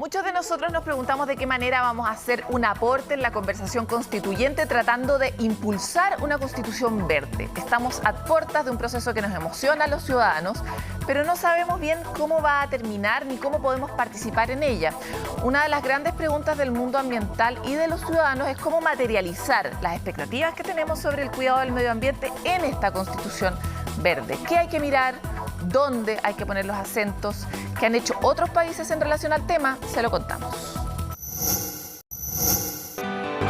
Muchos de nosotros nos preguntamos de qué manera vamos a hacer un aporte en la conversación constituyente tratando de impulsar una constitución verde. Estamos a puertas de un proceso que nos emociona a los ciudadanos, pero no sabemos bien cómo va a terminar ni cómo podemos participar en ella. Una de las grandes preguntas del mundo ambiental y de los ciudadanos es cómo materializar las expectativas que tenemos sobre el cuidado del medio ambiente en esta constitución verde. ¿Qué hay que mirar? ¿Dónde hay que poner los acentos que han hecho otros países en relación al tema? Se lo contamos.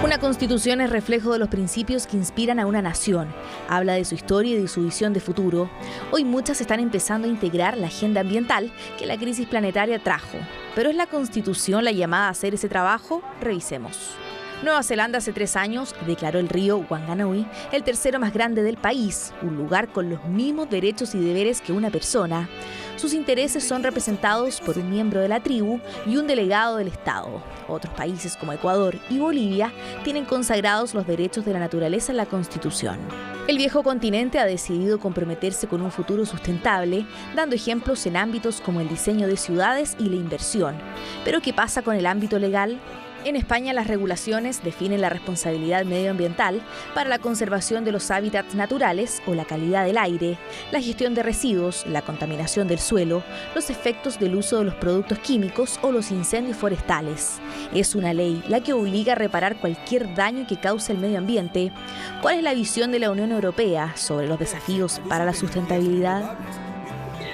Una constitución es reflejo de los principios que inspiran a una nación. Habla de su historia y de su visión de futuro. Hoy muchas están empezando a integrar la agenda ambiental que la crisis planetaria trajo. ¿Pero es la constitución la llamada a hacer ese trabajo? Revisemos. Nueva Zelanda hace 3 años declaró el río Wanganui el tercero más grande del país, un lugar con los mismos derechos y deberes que una persona. Sus intereses son representados por un miembro de la tribu y un delegado del Estado. Otros países como Ecuador y Bolivia tienen consagrados los derechos de la naturaleza en la Constitución. El viejo continente ha decidido comprometerse con un futuro sustentable, dando ejemplos en ámbitos como el diseño de ciudades y la inversión. ¿Pero qué pasa con el ámbito legal? En España, las regulaciones definen la responsabilidad medioambiental para la conservación de los hábitats naturales o la calidad del aire, la gestión de residuos, la contaminación del suelo, los efectos del uso de los productos químicos o los incendios forestales. Es una ley la que obliga a reparar cualquier daño que cause el medio ambiente. ¿Cuál es la visión de la Unión Europea sobre los desafíos para la sustentabilidad?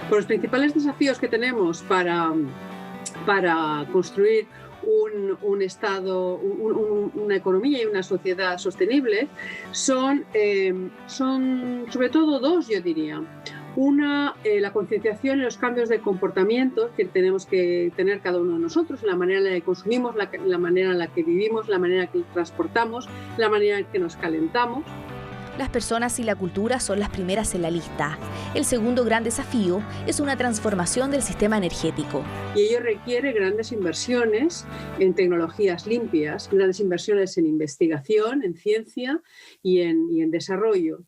Pues los principales desafíos que tenemos para construir un Estado, una economía y una sociedad sostenibles son sobre todo 2, yo diría. Una, la concienciación y los cambios de comportamientos que tenemos que tener cada uno de nosotros, la manera en la que consumimos, la manera en la que vivimos, la manera en la que transportamos, la manera en la que nos calentamos. Las personas y la cultura son las primeras en la lista. El segundo gran desafío es una transformación del sistema energético. Y ello requiere grandes inversiones en tecnologías limpias, grandes inversiones en investigación, en ciencia y en desarrollo.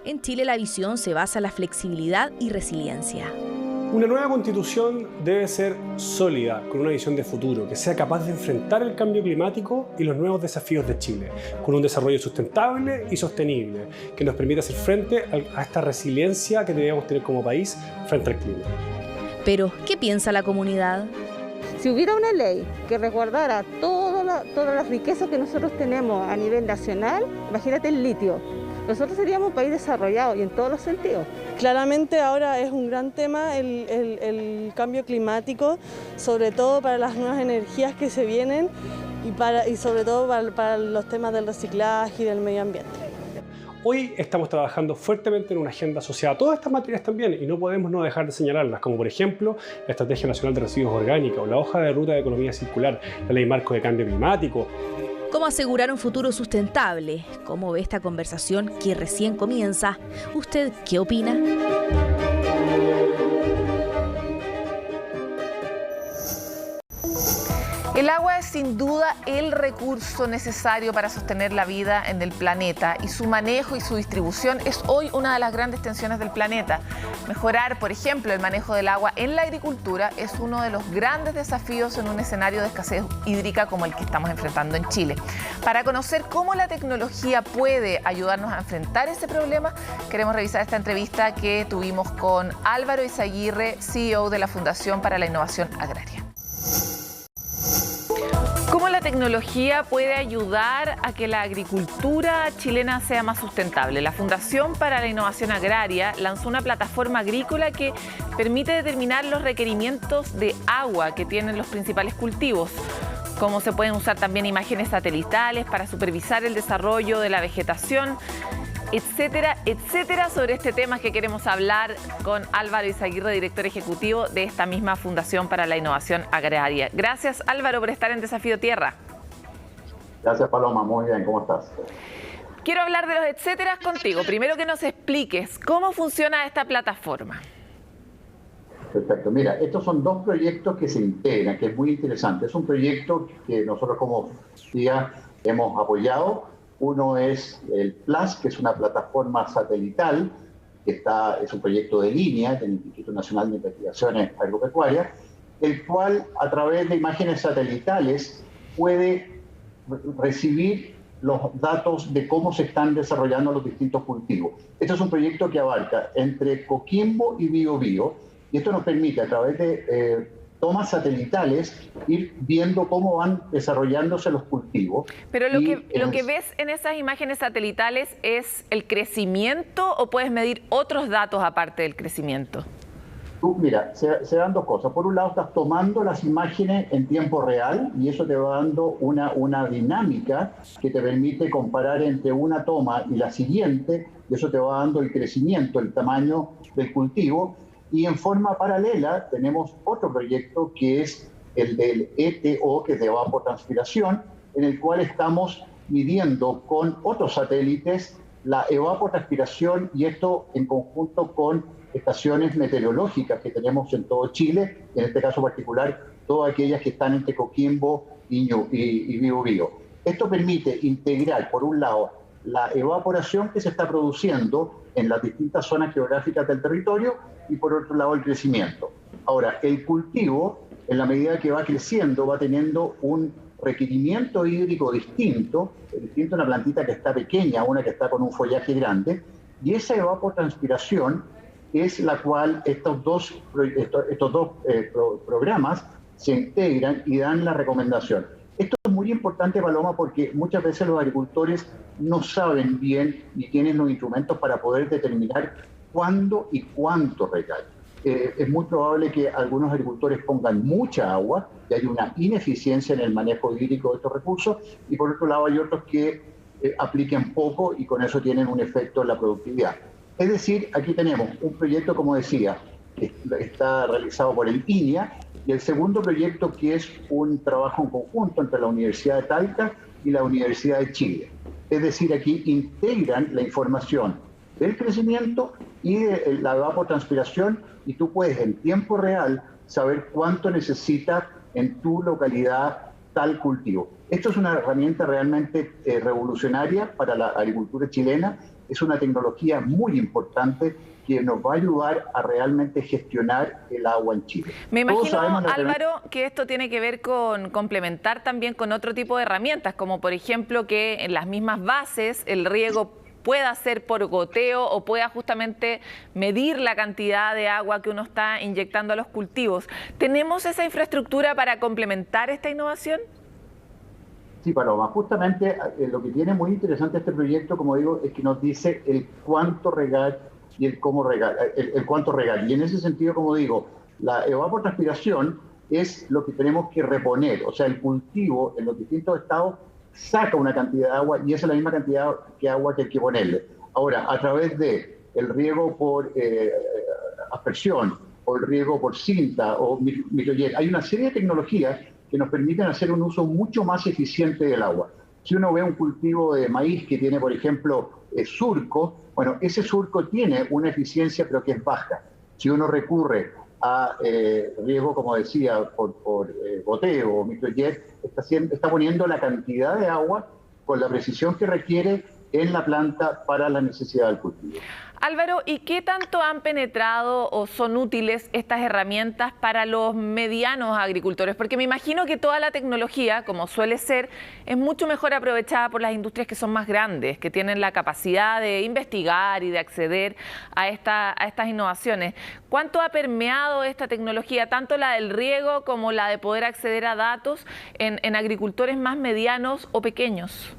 En Chile la visión se basa en la flexibilidad y resiliencia. Una nueva constitución debe ser sólida, con una visión de futuro, que sea capaz de enfrentar el cambio climático y los nuevos desafíos de Chile, con un desarrollo sustentable y sostenible, que nos permita hacer frente a esta resiliencia que debemos tener como país frente al clima. Pero, ¿qué piensa la comunidad? Si hubiera una ley que resguardara todas las riquezas que nosotros tenemos a nivel nacional, imagínate el litio. Nosotros seríamos un país desarrollado y en todos los sentidos. Claramente ahora es un gran tema el cambio climático, sobre todo para las nuevas energías que se vienen y sobre todo para los temas del reciclaje y del medio ambiente. Hoy estamos trabajando fuertemente en una agenda asociada a todas estas materias también y no podemos no dejar de señalarlas, como por ejemplo la Estrategia Nacional de Residuos Orgánicos, la Hoja de Ruta de Economía Circular, la Ley Marco de Cambio Climático. ¿Cómo asegurar un futuro sustentable? ¿Cómo ve esta conversación que recién comienza? ¿Usted qué opina? El agua es sin duda el recurso necesario para sostener la vida en el planeta y su manejo y su distribución es hoy una de las grandes tensiones del planeta. Mejorar, por ejemplo, el manejo del agua en la agricultura es uno de los grandes desafíos en un escenario de escasez hídrica como el que estamos enfrentando en Chile. Para conocer cómo la tecnología puede ayudarnos a enfrentar ese problema, queremos revisar esta entrevista que tuvimos con Álvaro Izaguirre, CEO de la Fundación para la Innovación Agraria. ¿Cómo la tecnología puede ayudar a que la agricultura chilena sea más sustentable? La Fundación para la Innovación Agraria lanzó una plataforma agrícola que permite determinar los requerimientos de agua que tienen los principales cultivos. Cómo se pueden usar también imágenes satelitales para supervisar el desarrollo de la vegetación, etcétera, etcétera. Sobre este tema que queremos hablar con Álvaro Izaguirre, director ejecutivo de esta misma Fundación para la Innovación Agraria. Gracias, Álvaro, por estar en Desafío Tierra. Gracias, Paloma. Muy bien, ¿cómo estás? Quiero hablar de los etcéteras contigo. Primero que nos expliques cómo funciona esta plataforma. Perfecto. Mira, estos son 2 proyectos que se integran, que es muy interesante. Es un proyecto que nosotros como FIA hemos apoyado. Uno es el PLAS, que es una plataforma satelital, que es un proyecto de línea del Instituto Nacional de Investigaciones Agropecuarias, el cual a través de imágenes satelitales puede recibir los datos de cómo se están desarrollando los distintos cultivos. Este es un proyecto que abarca entre Coquimbo y Biobío, y esto nos permite a través de tomas satelitales ir viendo cómo van desarrollándose los cultivos. Pero lo que ves en esas imágenes satelitales es el crecimiento, ¿o puedes medir otros datos aparte del crecimiento? Mira, se dan dos cosas. Por un lado, estás tomando las imágenes en tiempo real y eso te va dando una dinámica que te permite comparar entre una toma y la siguiente, y eso te va dando el crecimiento, el tamaño del cultivo. Y en forma paralela tenemos otro proyecto que es el del ETO, que es de evapotranspiración, en el cual estamos midiendo con otros satélites la evapotranspiración, y esto en conjunto con estaciones meteorológicas que tenemos en todo Chile, en este caso particular, todas aquellas que están entre Coquimbo y Biobío. Esto permite integrar, por un lado, la evaporación que se está produciendo en las distintas zonas geográficas del territorio y, por otro lado, el crecimiento. Ahora, el cultivo, en la medida que va creciendo, va teniendo un requerimiento hídrico distinto a una plantita que está pequeña, una que está con un follaje grande, y esa evapotranspiración es la cual estos dos programas se integran y dan la recomendación. Esto es muy importante, Paloma, porque muchas veces los agricultores no saben bien ni tienen los instrumentos para poder determinar cuándo y cuánto regar. Es muy probable que algunos agricultores pongan mucha agua y hay una ineficiencia en el manejo hídrico de estos recursos, y por otro lado hay otros que apliquen poco y con eso tienen un efecto en la productividad. Es decir, aquí tenemos un proyecto, como decía, que está realizado por el INIA, y el segundo proyecto que es un trabajo en conjunto entre la Universidad de Talca y la Universidad de Chile. Es decir, aquí integran la información del crecimiento y de la evapotranspiración, y tú puedes en tiempo real saber cuánto necesita en tu localidad tal cultivo. Esto es una herramienta realmente revolucionaria para la agricultura chilena. Es una tecnología muy importante que nos va a ayudar a realmente gestionar el agua en Chile. Me imagino, Álvaro, que esto tiene que ver con complementar también con otro tipo de herramientas, como por ejemplo que en las mismas bases el riego pueda ser por goteo o pueda justamente medir la cantidad de agua que uno está inyectando a los cultivos. ¿Tenemos esa infraestructura para complementar esta innovación? Sí, Paloma, justamente lo que tiene muy interesante este proyecto, como digo, es que nos dice el cuánto regar y el cómo regar, el cuánto regar. Y en ese sentido, como digo, la evapotranspiración es lo que tenemos que reponer. O sea, el cultivo en los distintos estados saca una cantidad de agua y esa es la misma cantidad de agua que hay que ponerle. Ahora, a través de el riego por aspersión o el riego por cinta o microjet, hay una serie de tecnologías que nos permiten hacer un uso mucho más eficiente del agua. Si uno ve un cultivo de maíz que tiene, por ejemplo, surco, bueno, ese surco tiene una eficiencia pero que es baja. Si uno recurre a riego, como decía, por goteo o microjet, está poniendo la cantidad de agua con la precisión que requiere en la planta para la necesidad del cultivo. Álvaro, ¿y qué tanto han penetrado o son útiles estas herramientas para los medianos agricultores? Porque me imagino que toda la tecnología, como suele ser, es mucho mejor aprovechada por las industrias que son más grandes, que tienen la capacidad de investigar y de acceder a estas innovaciones. ¿Cuánto ha permeado esta tecnología, tanto la del riego como la de poder acceder a datos en agricultores más medianos o pequeños?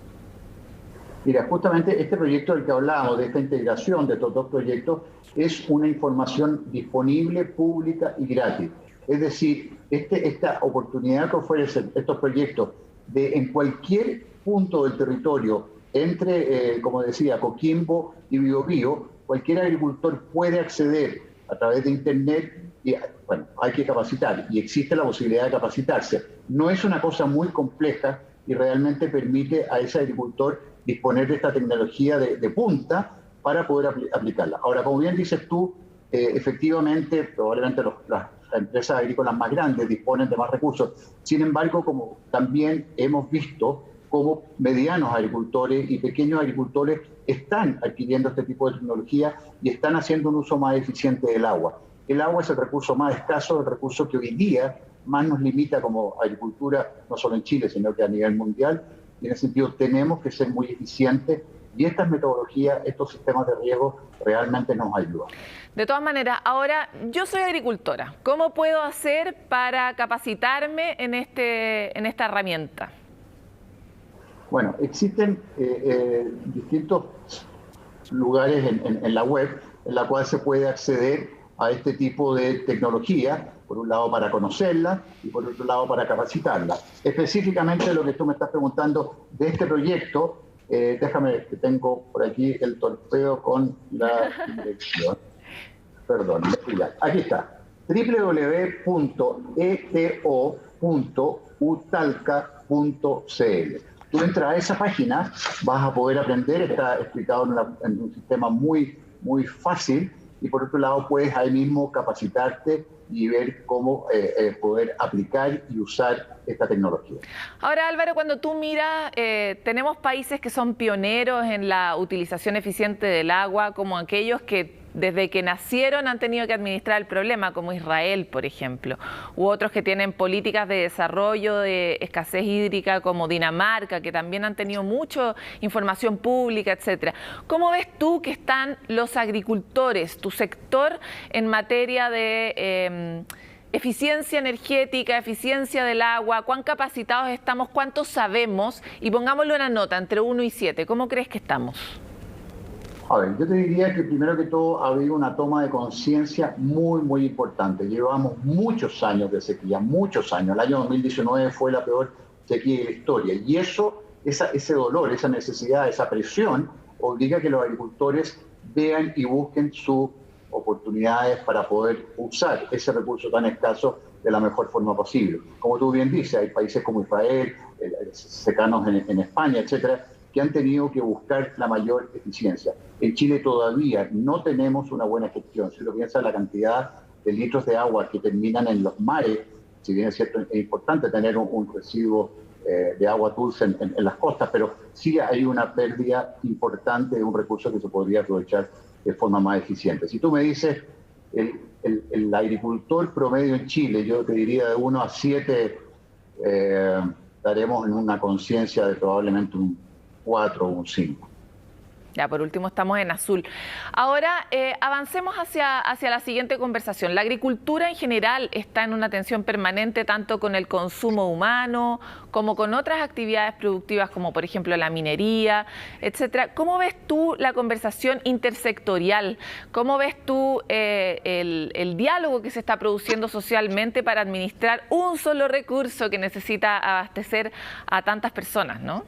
Mira, justamente este proyecto del que hablábamos, de esta integración de estos dos proyectos, es una información disponible, pública y gratis. Es decir, esta oportunidad que ofrecen estos proyectos de en cualquier punto del territorio, entre, como decía, Coquimbo y Biobío, cualquier agricultor puede acceder a través de Internet y, bueno, hay que capacitar y existe la posibilidad de capacitarse. No es una cosa muy compleja y realmente permite a ese agricultor disponer de esta tecnología de punta para poder aplicarla. Ahora, como bien dices tú, efectivamente, probablemente las empresas agrícolas más grandes disponen de más recursos. Sin embargo, como también hemos visto cómo medianos agricultores y pequeños agricultores están adquiriendo este tipo de tecnología y están haciendo un uso más eficiente del agua. El agua es el recurso más escaso, el recurso que hoy día más nos limita como agricultura, no solo en Chile, sino que a nivel mundial. Y en ese sentido tenemos que ser muy eficientes y estas metodologías, estos sistemas de riego realmente nos ayudan. De todas maneras, ahora yo soy agricultora. ¿Cómo puedo hacer para capacitarme en esta herramienta? Bueno, existen distintos lugares en la web en la cual se puede acceder a este tipo de tecnología, por un lado para conocerla y por otro lado para capacitarla. Específicamente lo que tú me estás preguntando de este proyecto, déjame que tengo por aquí el torpeo con la dirección. Perdón, aquí está, www.eto.utalca.cl. Tú entras a esa página, vas a poder aprender, está explicado en un sistema muy fácil, y por otro lado puedes ahí mismo capacitarte y ver cómo poder aplicar y usar esta tecnología. Ahora, Álvaro, cuando tú miras, tenemos países que son pioneros en la utilización eficiente del agua, como aquellos que desde que nacieron han tenido que administrar el problema, como Israel, por ejemplo, u otros que tienen políticas de desarrollo de escasez hídrica, como Dinamarca, que también han tenido mucha información pública, etcétera. ¿Cómo ves tú que están los agricultores, tu sector, en materia de eficiencia energética, eficiencia del agua? ¿Cuán capacitados estamos? ¿Cuánto sabemos? Y pongámosle una nota entre 1 y 7. ¿Cómo crees que estamos? A ver, yo te diría que primero que todo ha habido una toma de conciencia muy importante. Llevamos muchos años de sequía, muchos años. El año 2019 fue la peor sequía de la historia. Y ese dolor, esa necesidad, esa presión, obliga a que los agricultores vean y busquen sus oportunidades para poder usar ese recurso tan escaso de la mejor forma posible. Como tú bien dices, hay países como Israel, cercanos en España, etcétera, que han tenido que buscar la mayor eficiencia. En Chile todavía no tenemos una buena gestión. Si lo piensas, la cantidad de litros de agua que terminan en los mares, si bien es cierto, es importante tener un residuo de agua dulce en las costas, pero sí hay una pérdida importante de un recurso que se podría aprovechar de forma más eficiente. Si tú me dices, el agricultor promedio en Chile, yo te diría de 1 a 7, estaremos en una conciencia de probablemente un 4 o un 5. Ya, por último estamos en azul. Ahora avancemos hacia la siguiente conversación. La agricultura en general está en una tensión permanente tanto con el consumo humano como con otras actividades productivas como por ejemplo la minería, etcétera. ¿Cómo ves tú la conversación intersectorial? ¿Cómo ves tú el diálogo que se está produciendo socialmente para administrar un solo recurso que necesita abastecer a tantas personas, ¿no?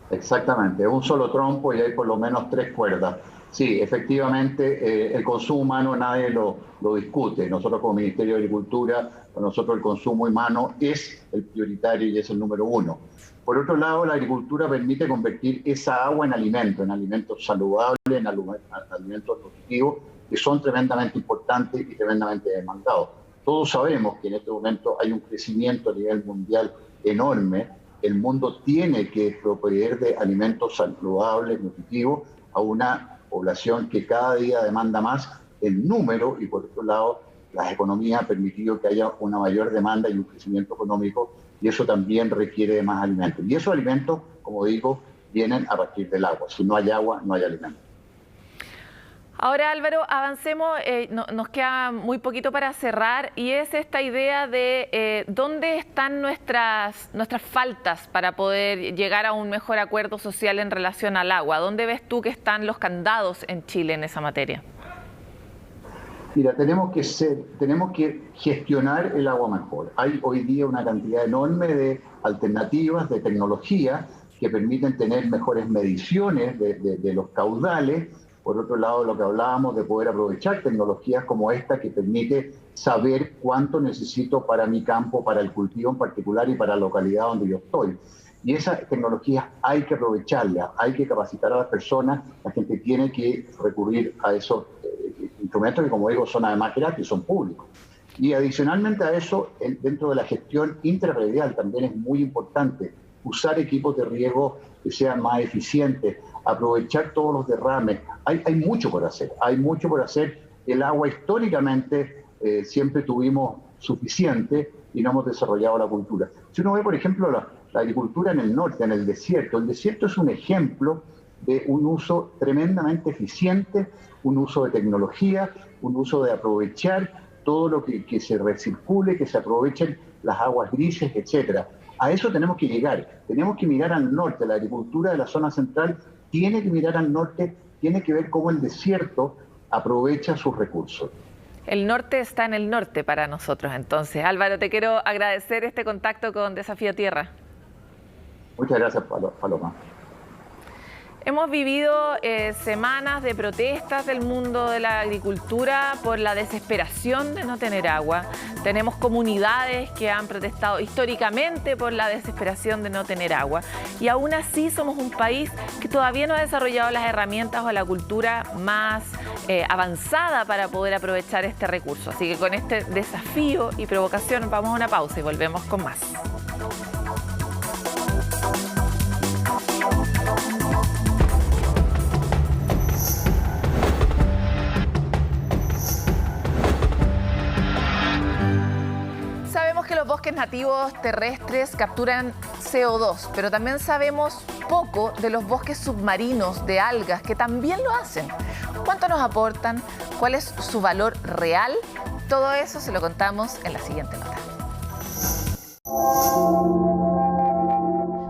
Exactamente, un solo trompo y hay por lo menos 3 cuerdas. Sí, efectivamente, el consumo humano nadie lo discute. Nosotros como Ministerio de Agricultura, para nosotros el consumo humano es el prioritario y es el número 1. Por otro lado, la agricultura permite convertir esa agua en alimentos saludables, en alimentos nutritivos, que son tremendamente importantes y tremendamente demandados. Todos sabemos que en este momento hay un crecimiento a nivel mundial enorme. El mundo tiene que proveer de alimentos saludables, nutritivos, a una población que cada día demanda más en número, y por otro lado, las economías han permitido que haya una mayor demanda y un crecimiento económico, y eso también requiere de más alimentos. Y esos alimentos, como digo, vienen a partir del agua. Si no hay agua, no hay alimentos. Ahora, Álvaro, avancemos, nos queda muy poquito para cerrar, y es esta idea de dónde están nuestras faltas para poder llegar a un mejor acuerdo social en relación al agua. ¿Dónde ves tú que están los candados en Chile en esa materia? Mira, tenemos que gestionar el agua mejor. Hay hoy día una cantidad enorme de alternativas, de tecnología que permiten tener mejores mediciones de los caudales. Por otro lado, lo que hablábamos de poder aprovechar tecnologías como esta que permite saber cuánto necesito para mi campo, para el cultivo en particular y para la localidad donde yo estoy. Y esas tecnologías hay que aprovecharlas, hay que capacitar a las personas, la gente tiene que recurrir a esos instrumentos que, como digo, son además gratis, son públicos. Y adicionalmente a eso, dentro de la gestión intrapredial también es muy importante usar equipos de riego que sean más eficientes, aprovechar todos los derrames. Hay mucho por hacer, hay mucho por hacer. El agua históricamente siempre tuvimos suficiente y no hemos desarrollado la cultura. Si uno ve, por ejemplo, la agricultura en el norte, en el desierto es un ejemplo de un uso tremendamente eficiente, un uso de tecnología, un uso de aprovechar todo lo que se recircule, que se aprovechen las aguas grises, etcétera. A eso tenemos que llegar. Tenemos que mirar al norte. La agricultura de la zona central tiene que mirar al norte, tiene que ver cómo el desierto aprovecha sus recursos. El norte está en el norte para nosotros, entonces. Álvaro, te quiero agradecer este contacto con Desafío Tierra. Muchas gracias, Paloma. Hemos vivido semanas de protestas del mundo de la agricultura por la desesperación de no tener agua. Tenemos comunidades que han protestado históricamente por la desesperación de no tener agua. Y aún así somos un país que todavía no ha desarrollado las herramientas o la cultura más avanzada para poder aprovechar este recurso. Así que con este desafío y provocación vamos a una pausa y volvemos con más. Sabemos que los bosques nativos terrestres capturan CO2, pero también sabemos poco de los bosques submarinos de algas que también lo hacen. ¿Cuánto nos aportan? ¿Cuál es su valor real? Todo eso se lo contamos en la siguiente nota.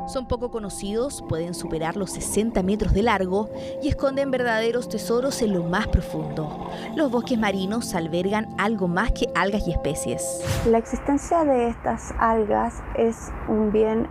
Son poco conocidos, pueden superar los 60 metros de largo y esconden verdaderos tesoros en lo más profundo. Los bosques marinos albergan algo más que algas y especies. La existencia de estas algas es un bien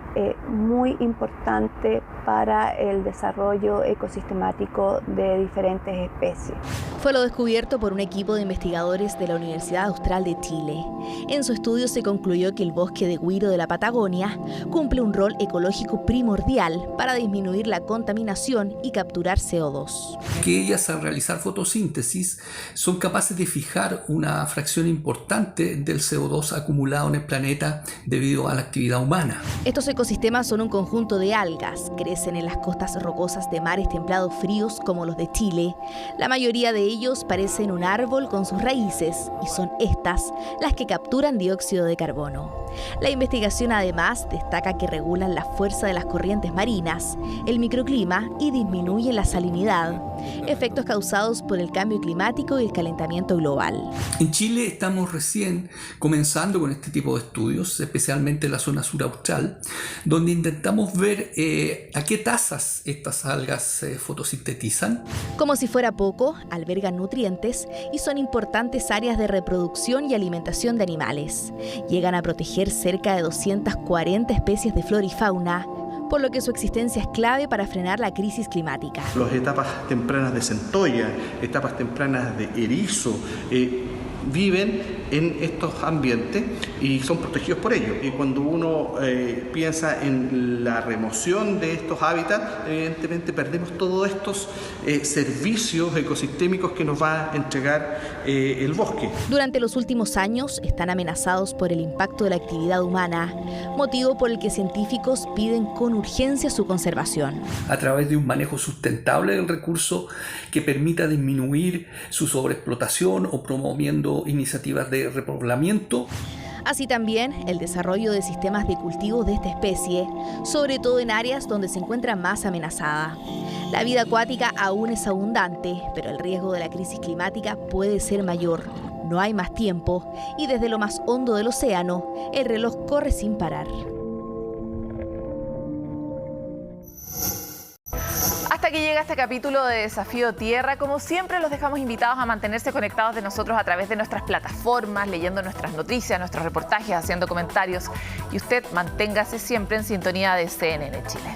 muy importante para el desarrollo ecosistemático de diferentes especies. Fue lo descubierto por un equipo de investigadores de la Universidad Austral de Chile. En su estudio se concluyó que el bosque de güiro de la Patagonia cumple un rol ecológico primordial para disminuir la contaminación y capturar CO2. Que ellas, al realizar fotosíntesis, son capaces de fijar una fracción importante del CO2 acumulado en el planeta debido a la actividad humana. Estos ecosistemas son un conjunto de algas, crecen en las costas rocosas de mares templados fríos como los de Chile. La mayoría de ellos parecen un árbol con sus raíces y son estas las que capturan dióxido de carbono. La investigación además destaca que regulan la fuerza de las corrientes marinas, el microclima y disminuyen la salinidad, efectos causados por el cambio climático y el calentamiento global. En Chile estamos recién comenzando con este tipo de estudios, especialmente en la zona sur austral, donde intentamos ver a qué tasas estas algas fotosintetizan. Como si fuera poco, albergan nutrientes y son importantes áreas de reproducción y alimentación de animales. Llegan a proteger cerca de 240 especies de flora y fauna, por lo que su existencia es clave para frenar la crisis climática. Las etapas tempranas de centolla, etapas tempranas de erizo, viven en estos ambientes y son protegidos por ello. Y cuando uno piensa en la remoción de estos hábitats, evidentemente perdemos todos estos servicios ecosistémicos que nos va a entregar el bosque. Durante los últimos años están amenazados por el impacto de la actividad humana, motivo por el que científicos piden con urgencia su conservación. A través de un manejo sustentable del recurso que permita disminuir su sobreexplotación o promoviendo iniciativas de repoblamiento. Así también el desarrollo de sistemas de cultivo de esta especie, sobre todo en áreas donde se encuentra más amenazada. La vida acuática aún es abundante, pero el riesgo de la crisis climática puede ser mayor. No hay más tiempo y desde lo más hondo del océano, el reloj corre sin parar. Hasta aquí llega este capítulo de Desafío Tierra. Como siempre, los dejamos invitados a mantenerse conectados de nosotros a través de nuestras plataformas, leyendo nuestras noticias, nuestros reportajes, haciendo comentarios. Y usted manténgase siempre en sintonía de CNN Chile.